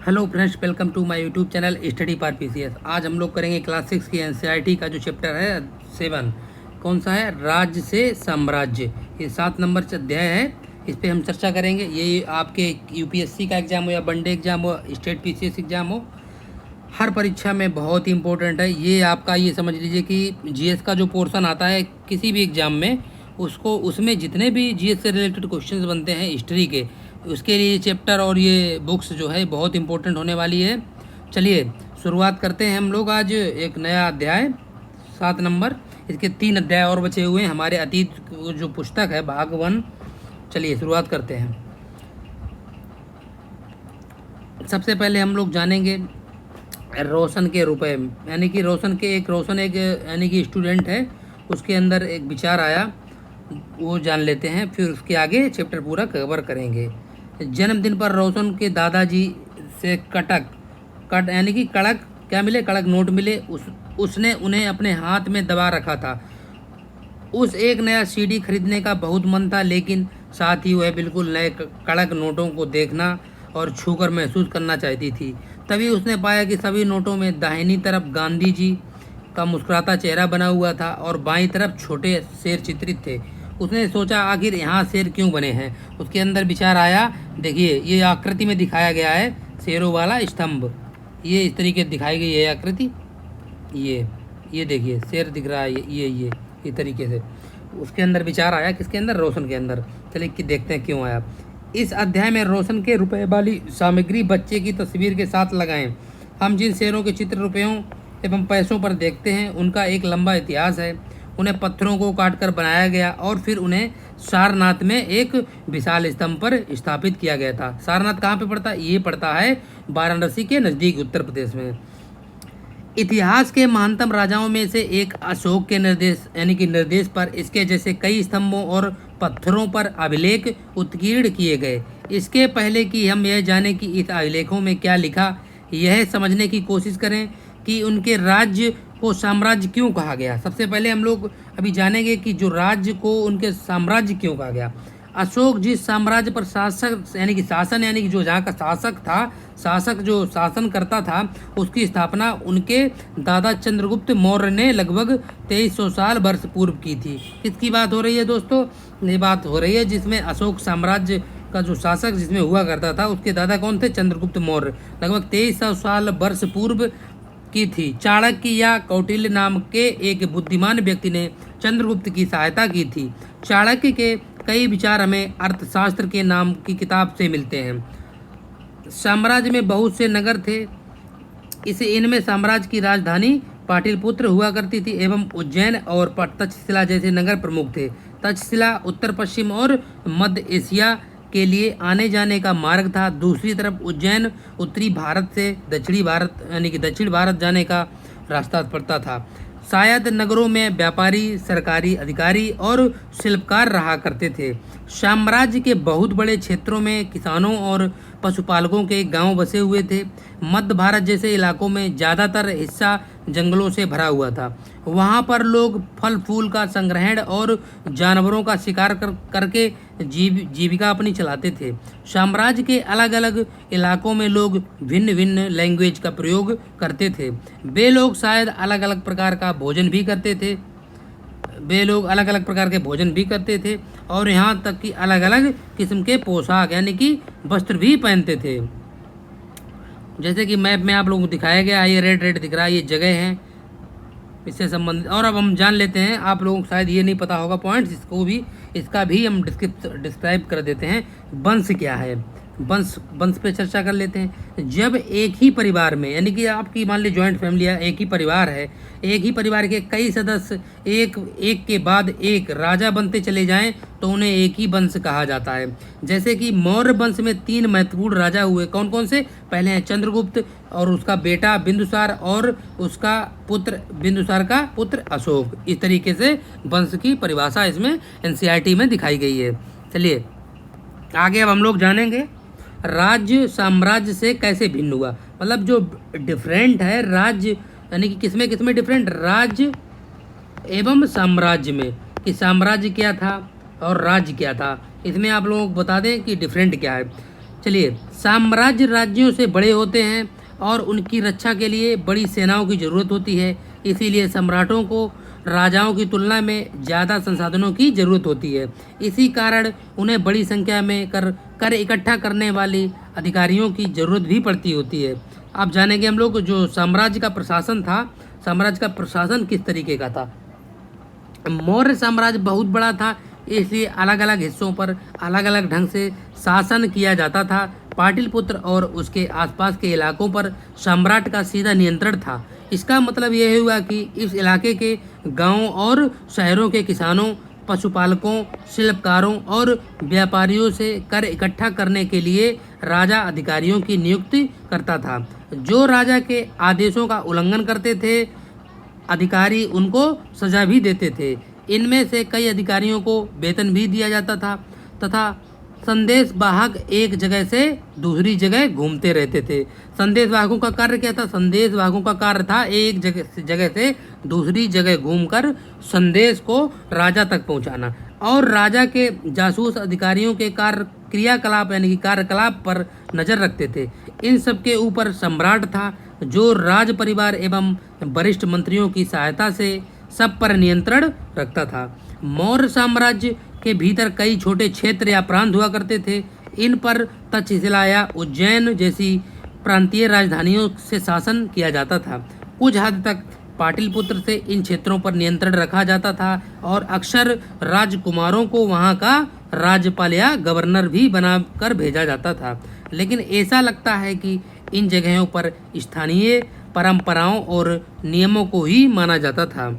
Hello friends, welcome to my YouTube channel study पार PCS. आज हम लोग करेंगे क्लास 6 की एनसीईआरटी का जो चैप्टर है 7। कौन सा है? राज्य से साम्राज्य। ये 7 नंबर अध्याय है। इस पे हम चर्चा करेंगे। ये आपके यूपीएससी का एग्ज़ाम हो या वनडे एग्ज़ाम हो, स्टेट पीसीएस एग्ज़ाम हो, हर परीक्षा में बहुत ही इंपॉर्टेंट है। ये आपका ये समझ लीजिए कि जीएस का जो पोर्शन आता है किसी भी एग्ज़ाम में, उसको उसमें जितने भी जीएस से रिलेटेड क्वेश्चंस बनते हैं हिस्ट्री के, उसके लिए चैप्टर और ये बुक्स जो है बहुत इंपॉर्टेंट होने वाली है। चलिए शुरुआत करते हैं हम लोग। आज एक नया अध्याय 7 नंबर। इसके 3 अध्याय और बचे हुए हैं। हमारे अतीत जो पुस्तक है भाग 1। चलिए शुरुआत करते हैं। सबसे पहले हम लोग जानेंगे रोशन के रुपए, यानी कि रोशन एक यानी कि स्टूडेंट है, उसके अंदर एक विचार आया, वो जान लेते हैं। फिर उसके आगे चैप्टर पूरा कवर करेंगे। जन्मदिन पर रोशन के दादाजी से कट यानी कि कड़क क्या मिले, कड़क नोट मिले। उसने उन्हें अपने हाथ में दबा रखा था। उस एक नया सीडी खरीदने का बहुत मन था, लेकिन साथ ही वह बिल्कुल नए कड़क नोटों को देखना और छूकर महसूस करना चाहती थी। तभी उसने पाया कि सभी नोटों में दाहिनी तरफ गांधी जी का मुस्कुराता चेहरा बना हुआ था और बाईं तरफ छोटे शेर चित्रित थे। उसने सोचा, आखिर यहाँ शेर क्यों बने हैं? उसके अंदर विचार आया। देखिए, ये आकृति में दिखाया गया है शेरों वाला स्तंभ। ये इस तरीके से दिखाई गई है आकृति। ये देखिए शेर दिख रहा है। ये तरीके से उसके अंदर विचार आया। किसके अंदर? रोशन के अंदर। चलिए कि देखते हैं क्यों आया। इस अध्याय में रोशन के रुपए वाली सामग्री बच्चे की तस्वीर के साथ लगाएं। हम जिन शेरों के चित्र रुपयों एवं पैसों पर देखते हैं, उनका एक लंबा इतिहास है। उन्हें पत्थरों को काटकर बनाया गया और फिर उन्हें सारनाथ में एक विशाल स्तंभ पर स्थापित किया गया था। सारनाथ कहाँ पे पड़ता है? ये पड़ता है वाराणसी के नज़दीक, उत्तर प्रदेश में। इतिहास के महानतम राजाओं में से एक अशोक के निर्देश पर इसके जैसे कई स्तंभों और पत्थरों पर अभिलेख उत्कीर्ण किए गए। इसके पहले कि हम यह जानें कि इस अभिलेखों में क्या लिखा, यह समझने की कोशिश करें कि उनके राज्य को साम्राज्य क्यों कहा गया। सबसे पहले हम लोग अभी जानेंगे कि जो राज्य को उनके साम्राज्य क्यों कहा गया। अशोक जिस साम्राज्य पर यानी कि जो जहाँ का शासक जो शासन करता था, उसकी स्थापना उनके दादा चंद्रगुप्त मौर्य ने लगभग 2300 साल वर्ष पूर्व की थी। किसकी बात हो रही है दोस्तों? ये बात हो रही है जिसमें अशोक साम्राज्य का जो शासक जिसमें हुआ करता था, उसके दादा कौन थे? चंद्रगुप्त मौर्य। लगभग 2300 साल वर्ष पूर्व की थी। चाणक्य या कौटिल्य नाम के एक बुद्धिमान व्यक्ति ने चंद्रगुप्त की सहायता की थी। चाणक्य के कई विचार हमें अर्थशास्त्र के नाम की किताब से मिलते हैं। साम्राज्य में बहुत से नगर थे। इनमें साम्राज्य की राजधानी पाटलिपुत्र हुआ करती थी एवं उज्जैन और तक्षशिला जैसे नगर प्रमुख थे। तक्षशिला उत्तर पश्चिम और मध्य एशिया के लिए आने जाने का मार्ग था। दूसरी तरफ उज्जैन उत्तरी भारत से दक्षिण भारत जाने का रास्ता पड़ता था। शायद नगरों में व्यापारी, सरकारी अधिकारी और शिल्पकार रहा करते थे। साम्राज्य के बहुत बड़े क्षेत्रों में किसानों और पशुपालकों के गांव बसे हुए थे। मध्य भारत जैसे इलाकों में ज़्यादातर हिस्सा जंगलों से भरा हुआ था। वहां पर लोग फल फूल का संग्रहण और जानवरों का शिकार करके जीविका अपनी चलाते थे। साम्राज्य के अलग अलग इलाकों में लोग भिन्न भिन्न लैंग्वेज का प्रयोग करते थे। वे लोग शायद अलग अलग प्रकार का भोजन भी करते थे। और यहाँ तक कि अलग अलग किस्म के पोशाक यानी कि वस्त्र भी पहनते थे। जैसे कि मैप में आप लोगों को दिखाया गया है, ये रेड दिख रहा है, ये जगह है इससे संबंधित। और अब हम जान लेते हैं, आप लोगों को शायद ये नहीं पता होगा पॉइंट्स, इसका भी हम डिस्क्राइब कर देते हैं। वंश क्या है? वंश पे चर्चा कर लेते हैं। जब एक ही परिवार में, यानी कि आपकी मान ली जॉइंट फैमिली है, एक ही परिवार है, एक ही परिवार के कई सदस्य एक के बाद एक राजा बनते चले जाएं, तो उन्हें एक ही वंश कहा जाता है। जैसे कि मौर्य वंश में 3 महत्वपूर्ण राजा हुए। कौन कौन से? पहले हैं चंद्रगुप्त और उसका बेटा बिंदुसार और उसका पुत्र बिंदुसार का पुत्र अशोक। इस तरीके से वंश की परिभाषा इसमें एनसीईआरटी में दिखाई गई है। चलिए आगे अब हम लोग जानेंगे राज्य साम्राज्य से कैसे भिन्न हुआ। मतलब जो डिफरेंट है राज्य, यानी कि किसमें डिफरेंट? राज्य एवं साम्राज्य में, कि साम्राज्य क्या था और राज्य क्या था। इसमें आप लोगों को बता दें कि डिफरेंट क्या है। चलिए, साम्राज्य राज्यों से बड़े होते हैं और उनकी रक्षा के लिए बड़ी सेनाओं की जरूरत होती है। इसीलिए सम्राटों को राजाओं की तुलना में ज़्यादा संसाधनों की जरूरत होती है। इसी कारण उन्हें बड़ी संख्या में कर इकट्ठा करने वाले अधिकारियों की जरूरत भी पड़ती होती है। अब जानेंगे हम लोग जो साम्राज्य का प्रशासन था, साम्राज्य का प्रशासन किस तरीके का था। मौर्य साम्राज्य बहुत बड़ा था, इसलिए अलग अलग हिस्सों पर अलग अलग ढंग से शासन किया जाता था। पाटलिपुत्र और उसके आसपास के इलाकों पर सम्राट का सीधा नियंत्रण था। इसका मतलब यह हुआ कि इस इलाके के गांवों और शहरों के किसानों, पशुपालकों, शिल्पकारों और व्यापारियों से कर इकट्ठा करने के लिए राजा अधिकारियों की नियुक्ति करता था। जो राजा के आदेशों का उल्लंघन करते थे, अधिकारी उनको सजा भी देते थे। इनमें से कई अधिकारियों को वेतन भी दिया जाता था तथा संदेश वाहक एक जगह से दूसरी जगह घूमते रहते थे। संदेश वाहकों का कार्य क्या था? संदेश वाहकों का कार्य था एक जगह से दूसरी जगह घूमकर संदेश को राजा तक पहुंचाना और राजा के जासूस अधिकारियों के क्रियाकलाप यानी कि कार्यकलाप पर नजर रखते थे। इन सब के ऊपर सम्राट था जो राज परिवार एवं वरिष्ठ मंत्रियों की सहायता से सब पर नियंत्रण रखता था। मौर्य साम्राज्य के भीतर कई छोटे क्षेत्र या प्रांत हुआ करते थे। इन पर तक्षशिला या उज्जैन जैसी प्रांतीय राजधानियों से शासन किया जाता था। कुछ हद तक पाटलिपुत्र से इन क्षेत्रों पर नियंत्रण रखा जाता था और अक्सर राजकुमारों को वहां का राज्यपाल या गवर्नर भी बनाकर भेजा जाता था। लेकिन ऐसा लगता है कि इन जगहों पर स्थानीय परंपराओं और नियमों को ही माना जाता था।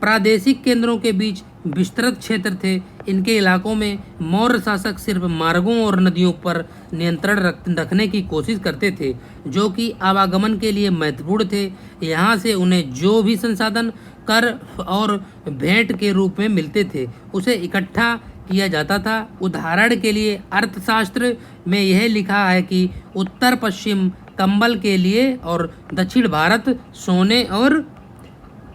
प्रादेशिक केंद्रों के बीच विस्तृत क्षेत्र थे। इनके इलाकों में मौर्य शासक सिर्फ मार्गों और नदियों पर नियंत्रण रखने की कोशिश करते थे, जो कि आवागमन के लिए महत्वपूर्ण थे। यहाँ से उन्हें जो भी संसाधन कर और भेंट के रूप में मिलते थे, उसे इकट्ठा किया जाता था। उदाहरण के लिए अर्थशास्त्र में यह लिखा है कि उत्तर पश्चिम कंबल के लिए और दक्षिण भारत सोने और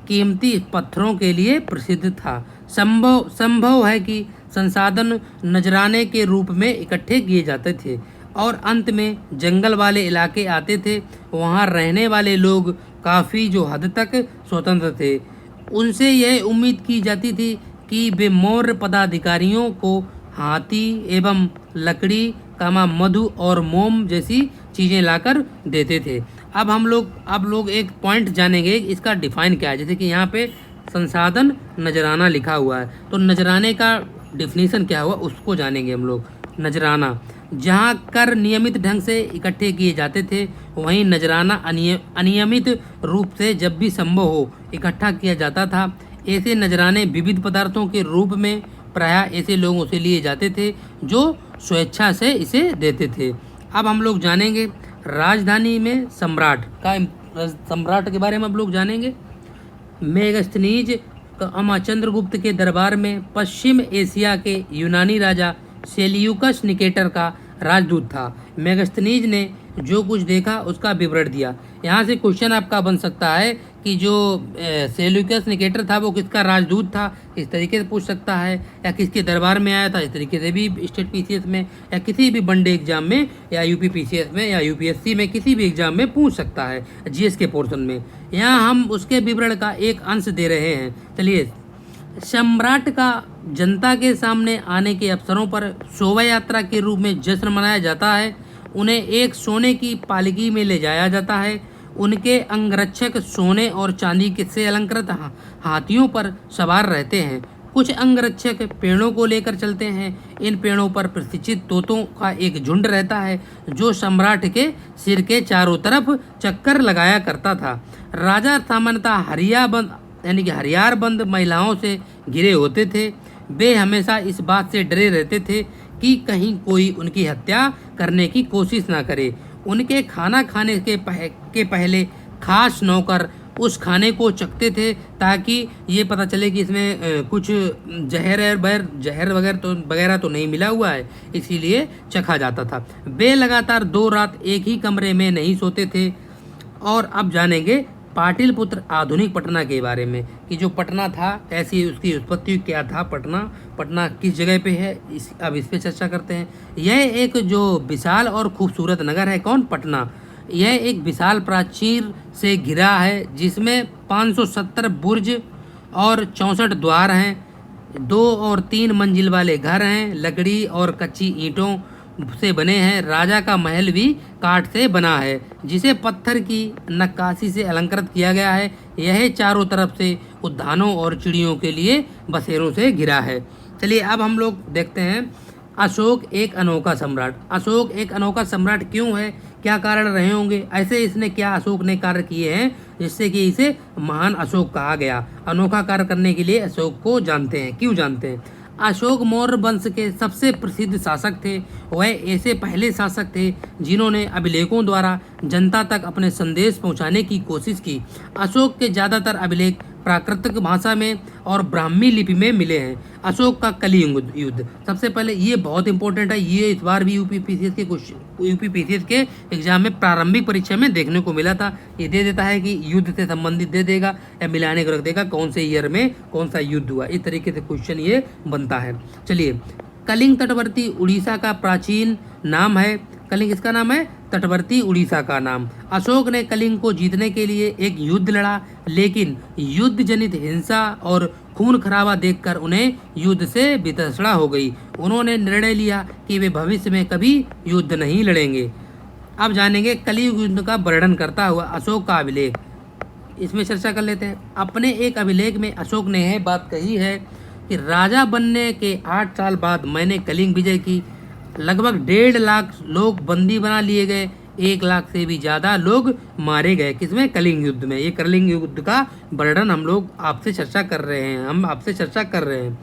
कीमती पत्थरों के लिए प्रसिद्ध था। संभव है कि संसाधन नजराने के रूप में इकट्ठे किए जाते थे और अंत में जंगल वाले इलाके आते थे। वहां रहने वाले लोग काफ़ी जो हद तक स्वतंत्र थे। उनसे यह उम्मीद की जाती थी कि वे मौर्य पदाधिकारियों को हाथी एवं लकड़ी, मधु और मोम जैसी चीज़ें लाकर देते थे। अब लोग एक पॉइंट जानेंगे इसका डिफाइन क्या है। जैसे कि यहाँ पे संसाधन नजराना लिखा हुआ है, तो नजराने का डिफिनीशन क्या हुआ उसको जानेंगे हम लोग। नजराना, जहाँ कर नियमित ढंग से इकट्ठे किए जाते थे, वहीं नजराना अनियमित रूप से जब भी संभव हो इकट्ठा किया जाता था। ऐसे नजराने विविध पदार्थों के रूप में प्रायः ऐसे लोगों से लिए जाते थे जो स्वेच्छा से इसे देते थे। अब हम लोग जानेंगे राजधानी में सम्राट के बारे में हम लोग जानेंगे। मेगस्थनीज चंद्रगुप्त के दरबार में पश्चिम एशिया के यूनानी राजा सेल्यूकस निकेटर का राजदूत था। मेगस्थनीज ने जो कुछ देखा उसका विवरण दिया। यहाँ से क्वेश्चन आपका बन सकता है कि जो सेल्यूकस निकेटर था वो किसका राजदूत था, इस तरीके से पूछ सकता है, या किसके दरबार में आया था, इस तरीके से भी स्टेट पीसीएस में या किसी भी वनडे एग्जाम में या यूपी पीसीएस में या यूपीएससी में किसी भी एग्जाम में पूछ सकता है जीएस के पोर्शन में। यहाँ हम उसके विवरण का एक अंश दे रहे हैं। चलिए, सम्राट का जनता के सामने आने के अवसरों पर शोभा यात्रा के रूप में जश्न मनाया जाता है। उन्हें एक सोने की पालकी में ले जाया जाता है। उनके अंगरक्षक सोने और चांदी से अलंकृत हाथियों पर सवार रहते हैं। कुछ अंगरक्षक पेड़ों को लेकर चलते हैं। इन पेड़ों पर प्रशिक्षित तोतों का एक झुंड रहता है जो सम्राट के सिर के चारों तरफ चक्कर लगाया करता था। राजा सामान्यतः हरियारबंद महिलाओं से घिरे होते थे। वे हमेशा इस बात से डरे रहते थे कि कहीं कोई उनकी हत्या करने की कोशिश ना करे। उनके खाना खाने के पहले खास नौकर उस खाने को चखते थे ताकि ये पता चले कि इसमें कुछ जहर वगैरह तो नहीं मिला हुआ है, इसीलिए चखा जाता था। वे लगातार 2 रात एक ही कमरे में नहीं सोते थे। और अब जानेंगे पाटलिपुत्र आधुनिक पटना के बारे में कि जो पटना था कैसी उसकी उत्पत्ति क्या था, पटना किस जगह पे है, अब इस पे चर्चा करते हैं। यह एक जो विशाल और खूबसूरत नगर है, कौन? पटना। यह एक विशाल प्राचीर से घिरा है जिसमें 570 बुर्ज और 64 द्वार हैं। 2 और 3 मंजिल वाले घर हैं, लकड़ी और कच्ची ईंटों से बने हैं। राजा का महल भी काठ से बना है जिसे पत्थर की नक्काशी से अलंकृत किया गया है। यह चारों तरफ से उद्यानों और चिड़ियों के लिए बसेरों से घिरा है। चलिए अब हम लोग देखते हैं अशोक एक अनोखा सम्राट। अशोक एक अनोखा सम्राट क्यों है, क्या कारण रहे होंगे, ऐसे इसने क्या अशोक ने कार्य किए हैं जिससे कि इसे महान अशोक कहा गया। अनोखा कार्य करने के लिए अशोक को जानते हैं। क्यों जानते हैं? अशोक मौर्य वंश के सबसे प्रसिद्ध शासक थे। वह ऐसे पहले शासक थे जिन्होंने अभिलेखों द्वारा जनता तक अपने संदेश पहुंचाने की कोशिश की। अशोक के ज़्यादातर अभिलेख प्राकृतिक भाषा में और ब्राह्मी लिपि में मिले हैं। अशोक का कलिंग युद्ध, सबसे पहले ये बहुत इंपॉर्टेंट है, ये इस बार भी यूपीपीसीएस के एग्जाम में प्रारंभिक परीक्षा में देखने को मिला था। ये दे देता है कि युद्ध से संबंधित दे देगा या मिलाने को रख देगा, कौन से ईयर में कौन सा युद्ध हुआ, इस तरीके से क्वेश्चन ये बनता है। चलिए, कलिंग तटवर्ती उड़ीसा का प्राचीन नाम है। कलिंग किसका नाम है? तटवर्ती उड़ीसा का नाम। अशोक ने कलिंग को जीतने के लिए एक युद्ध लड़ा, लेकिन युद्ध जनित हिंसा और खून खराबा देखकर उन्हें युद्ध से वितृष्णा हो गई। उन्होंने निर्णय लिया कि वे भविष्य में कभी युद्ध नहीं लड़ेंगे। अब जानेंगे कलिंग युद्ध का वर्णन करता हुआ अशोक का अभिलेख, इसमें चर्चा कर लेते हैं। अपने एक अभिलेख में अशोक ने यह बात कही है कि राजा बनने के 8 साल बाद मैंने कलिंग विजय की। लगभग 1.5 लाख लोग बंदी बना लिए गए, 1 लाख से भी ज़्यादा लोग मारे गए। किसमें? कलिंग युद्ध में। ये कलिंग युद्ध का वर्णन हम लोग आपसे चर्चा कर रहे हैं।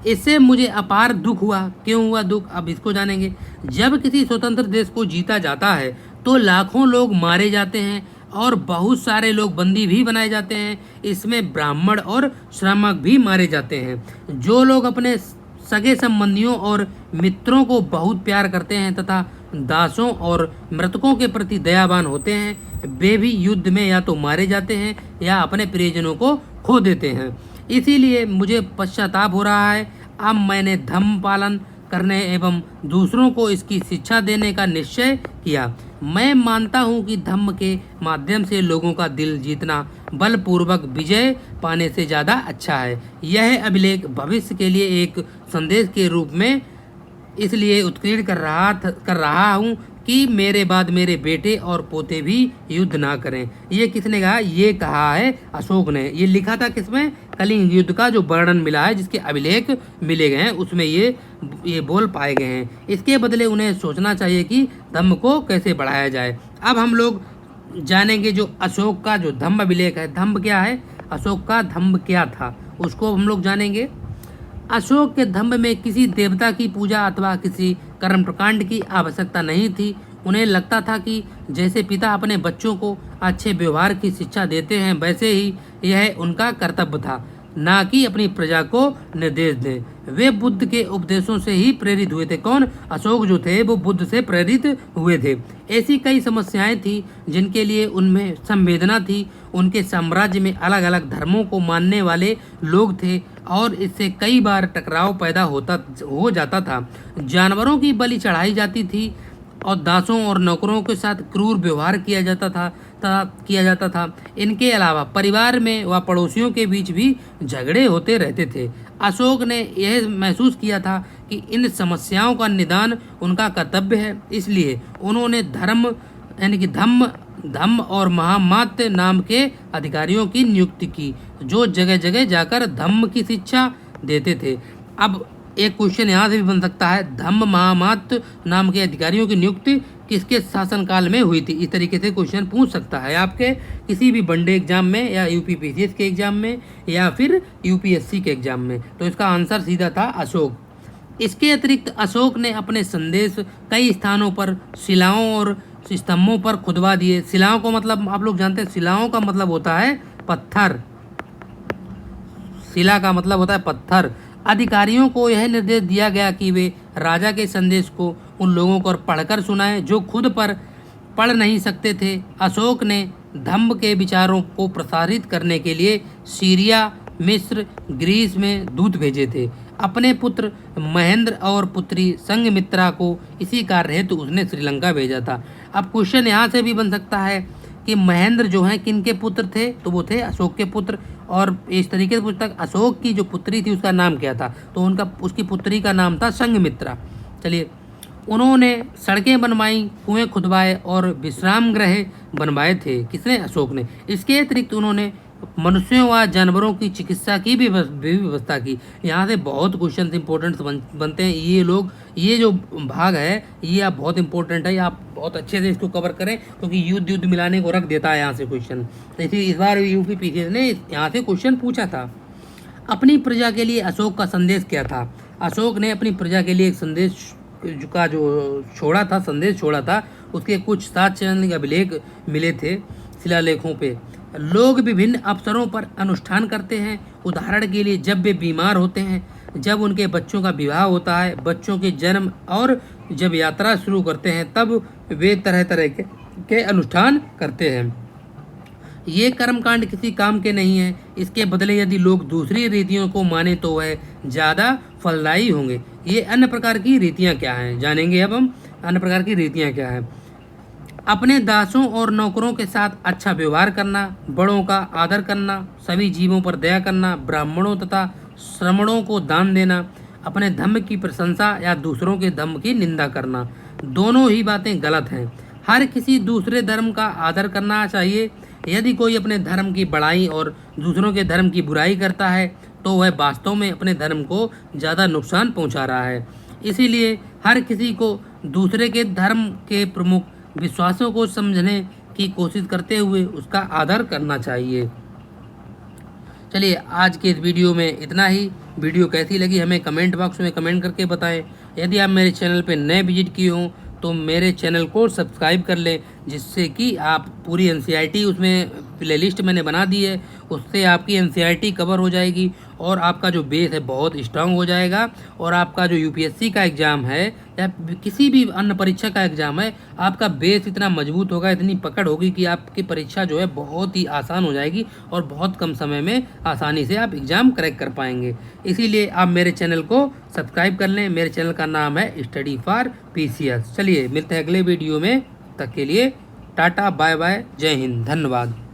इससे मुझे अपार दुख हुआ। क्यों हुआ दुख? अब इसको जानेंगे। जब किसी स्वतंत्र देश को जीता जाता है तो लाखों लोग मारे जाते हैं और बहुत सारे लोग बंदी भी बनाए जाते हैं। इसमें ब्राह्मण और श्रमिक भी मारे जाते हैं। जो लोग अपने सगे संबंधियों और मित्रों को बहुत प्यार करते हैं तथा दासों और मृतकों के प्रति दयावान होते हैं, वे भी युद्ध में या तो मारे जाते हैं या अपने प्रियजनों को खो देते हैं। इसीलिए मुझे पश्चाताप हो रहा है। अब मैंने धर्म पालन करने एवं दूसरों को इसकी शिक्षा देने का निश्चय किया। मैं मानता हूँ कि धर्म के माध्यम से लोगों का दिल जीतना बलपूर्वक विजय पाने से ज़्यादा अच्छा है। यह अभिलेख भविष्य के लिए एक संदेश के रूप में इसलिए उत्कीर्ण कर रहा हूँ कि मेरे बाद मेरे बेटे और पोते भी युद्ध ना करें। ये किसने कहा? ये कहा है अशोक ने। ये लिखा था किसमें? कलिंग युद्ध का जो वर्णन मिला है, जिसके अभिलेख मिले गए हैं, उसमें ये बोल पाए गए हैं। इसके बदले उन्हें सोचना चाहिए कि धम्म को कैसे बढ़ाया जाए। अब हम लोग जानेंगे जो अशोक का जो धम्म अभिलेख है। धम्म क्या है? अशोक का धम्म क्या था उसको हम लोग जानेंगे। अशोक के धम्म में किसी देवता की पूजा अथवा किसी कर्मकांड की आवश्यकता नहीं थी। उन्हें लगता था कि जैसे पिता अपने बच्चों को अच्छे व्यवहार की शिक्षा देते हैं, वैसे ही यह उनका कर्तव्य था, ना कि अपनी प्रजा को निर्देश दें। वे बुद्ध के उपदेशों से ही प्रेरित हुए थे। कौन? अशोक जो थे वो बुद्ध से प्रेरित हुए थे। ऐसी कई समस्याएं थी जिनके लिए उनमें संवेदना थी। उनके साम्राज्य में अलग अलग धर्मों को मानने वाले लोग थे और इससे कई बार टकराव पैदा हो जाता था। जानवरों की बलि चढ़ाई जाती थी और दासों और नौकरों के साथ क्रूर व्यवहार किया जाता था। इनके अलावा परिवार में व पड़ोसियों के बीच भी झगड़े होते रहते थे। अशोक ने यह महसूस किया था कि इन समस्याओं का निदान उनका कर्तव्य है। इसलिए उन्होंने धर्म यानी कि धम्म और महामात्य नाम के अधिकारियों की नियुक्ति की, जो जगह जगह जाकर धम्म की शिक्षा देते थे। अब एक क्वेश्चन यहाँ से भी बन सकता है, धम्म महामात्य नाम के अधिकारियों की नियुक्ति किसके शासनकाल में हुई थी? इस तरीके से क्वेश्चन पूछ सकता है आपके किसी भी वनडे एग्जाम में या यूपीपीसीएस के एग्जाम में या फिर यूपीएससी के एग्जाम में। तो इसका आंसर सीधा था अशोक। इसके अतिरिक्त अशोक ने अपने संदेश कई स्थानों पर शिलाओं और स्तंभों पर खुदवा दिए। शिलाओं को मतलब आप लोग जानते हैं, शिलाओं का मतलब होता है पत्थर। शिला का मतलब होता है पत्थर। अधिकारियों को यह निर्देश दिया गया कि वे राजा के संदेश को उन लोगों को पढ़कर सुनाएं जो खुद पर पढ़ नहीं सकते थे। अशोक ने धम्म के विचारों को प्रसारित करने के लिए सीरिया, मिस्र, ग्रीस में दूत भेजे थे। अपने पुत्र महेंद्र और पुत्री संघमित्रा को इसी कार्य हेतु उसने श्रीलंका भेजा था। अब क्वेश्चन यहाँ से भी बन सकता है कि महेंद्र जो हैं किन के पुत्र थे, तो वो थे अशोक के पुत्र। और इस तरीके से पूछता अशोक की जो पुत्री थी उसका नाम क्या था, तो उसकी पुत्री का नाम था संघमित्रा। चलिए, उन्होंने सड़कें बनवाई, कुएं खुदवाए और विश्राम गृह बनवाए थे। किसने? अशोक ने। इसके अतिरिक्त उन्होंने मनुष्यों व जानवरों की चिकित्सा की भी व्यवस्था की। यहाँ से बहुत क्वेश्चन इंपॉर्टेंट बनते हैं। ये जो भाग है ये आप बहुत इंपॉर्टेंट है, ये आप बहुत अच्छे से इसको कवर करें, क्योंकि युद्ध मिलाने को रख देता है यहाँ से क्वेश्चन। इस बार यूपीपीसीएस ने यहाँ से क्वेश्चन पूछा था। अपनी प्रजा के लिए अशोक का संदेश क्या था? अशोक ने अपनी प्रजा के लिए एक संदेश का जो संदेश छोड़ा था, उसके कुछ साक्ष्य अभिलेख मिले थे शिलालेखों पे। लोग विभिन्न अवसरों पर अनुष्ठान करते हैं। उदाहरण के लिए जब वे बीमार होते हैं, जब उनके बच्चों का विवाह होता है, बच्चों के जन्म और जब यात्रा शुरू करते हैं, तब वे तरह तरह के अनुष्ठान करते हैं। ये कर्मकांड किसी काम के नहीं है। इसके बदले यदि लोग दूसरी रीतियों को माने तो वह ज़्यादा फलदायी होंगे। ये अन्य प्रकार की रीतियाँ क्या हैं, जानेंगे अब हम अन्य प्रकार की रीतियाँ क्या हैं। अपने दासों और नौकरों के साथ अच्छा व्यवहार करना, बड़ों का आदर करना, सभी जीवों पर दया करना, ब्राह्मणों तथा श्रमणों को दान देना, अपने धर्म की प्रशंसा या दूसरों के धर्म की निंदा करना, दोनों ही बातें गलत हैं। हर किसी दूसरे धर्म का आदर करना चाहिए। यदि कोई अपने धर्म की बड़ाई और दूसरों के धर्म की बुराई करता है तो वह वास्तव में अपने धर्म को ज़्यादा नुकसान पहुंचा रहा है। इसीलिए हर किसी को दूसरे के धर्म के प्रमुख विश्वासों को समझने की कोशिश करते हुए उसका आदर करना चाहिए। चलिए, आज के इस वीडियो में इतना ही। वीडियो कैसी लगी हमें कमेंट बॉक्स में कमेंट करके बताएं। यदि आप मेरे चैनल पर नए विजिट किए हों तो मेरे चैनल को सब्सक्राइब कर लें, जिससे कि आप पूरी एनसीईआरटी उसमें प्लेलिस्ट मैंने बना दी है, उससे आपकी एनसीईआरटी कवर हो जाएगी और आपका जो बेस है बहुत स्ट्रांग हो जाएगा। और आपका जो यूपीएससी का एग्ज़ाम है या किसी भी अन्य परीक्षा का एग्ज़ाम है, आपका बेस इतना मजबूत होगा, इतनी पकड़ होगी कि आपकी परीक्षा जो है बहुत ही आसान हो जाएगी और बहुत कम समय में आसानी से आप एग्ज़ाम क्रैक कर पाएंगे। इसीलिए आप मेरे चैनल को सब्सक्राइब कर लें। मेरे चैनल का नाम है स्टडी फॉर पीसीएस। चलिए, मिलते हैं अगले वीडियो में। तक के लिए टाटा, बाय बाय, जय हिंद, धन्यवाद।